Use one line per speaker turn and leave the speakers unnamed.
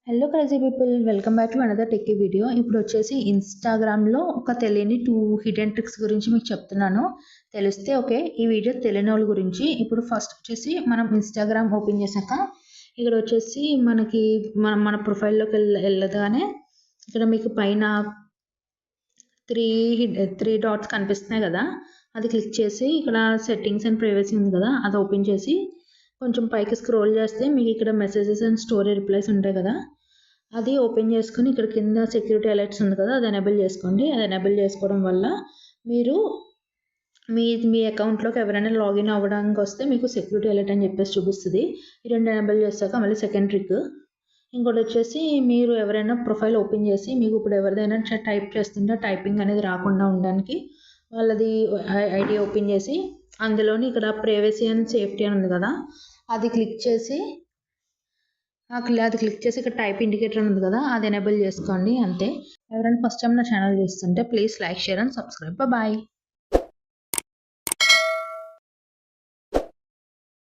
Hello crazy people, welcome back to another techie video. ఇప్పుడు వచ్చేసి ఇన్స్టాగ్రామ్లో ఒక తెలియని 2 హిడెన్ ట్రిక్స్ గురించి మీకు చెప్తున్నాను. తెలిస్తే ఓకే, ఈ వీడియో తెలియని వాళ్ళ గురించి. ఇప్పుడు ఫస్ట్ వచ్చేసి మనం ఇన్స్టాగ్రామ్ ఓపెన్ చేశాక ఇక్కడ వచ్చేసి మనకి మన ప్రొఫైల్లోకి వెళ్ళగానే ఇక్కడ మీకు పైన త్రీ డాట్స్ కనిపిస్తున్నాయి కదా, అది క్లిక్ చేసి ఇక్కడ సెట్టింగ్స్ అండ్ ప్రైవసీ ఉంది కదా, అది ఓపెన్ చేసి కొంచెం పైకి స్క్రోల్ చేస్తే మీకు ఇక్కడ మెసేజెస్ అండ్ స్టోరీ రిప్లైస్ ఉంటాయి కదా, అది ఓపెన్ చేసుకొని ఇక్కడ కింద సెక్యూరిటీ అలర్ట్స్ ఉంది కదా, అది ఎనేబుల్ చేసుకోండి. అది ఎనేబుల్ చేసుకోవడం వల్ల మీరు మీ అకౌంట్లోకి ఎవరైనా లాగిన్ అవ్వడానికి వస్తే మీకు సెక్యూరిటీ అలర్ట్ అని చెప్పేసి చూపిస్తుంది. ఈ రెండు ఎనేబుల్ చేశాక మళ్ళీ సెకండ్ ట్రిక్ ఇంకోటి వచ్చేసి, మీరు ఎవరైనా ప్రొఫైల్ ఓపెన్ చేసి మీకు ఇప్పుడు ఎవరిదైనా టైప్ చేస్తుంటే టైపింగ్ అనేది రాకుండా ఉండడానికి వాళ్ళది ఐడి ఓపెన్ చేసి అందులోని ఇక్కడ ప్రైవసీ అండ్ సేఫ్టీ అని ఉంది కదా, అది క్లిక్ చేసి ఇక్కడ టైప్ ఇండికేటర్ ఉంది కదా, అది ఎనేబుల్ చేసుకోండి. అంతే. ఎవరైనా ఫస్ట్ టైం నా ఛానల్ చూస్తుంటే please like, share and subscribe. Bye.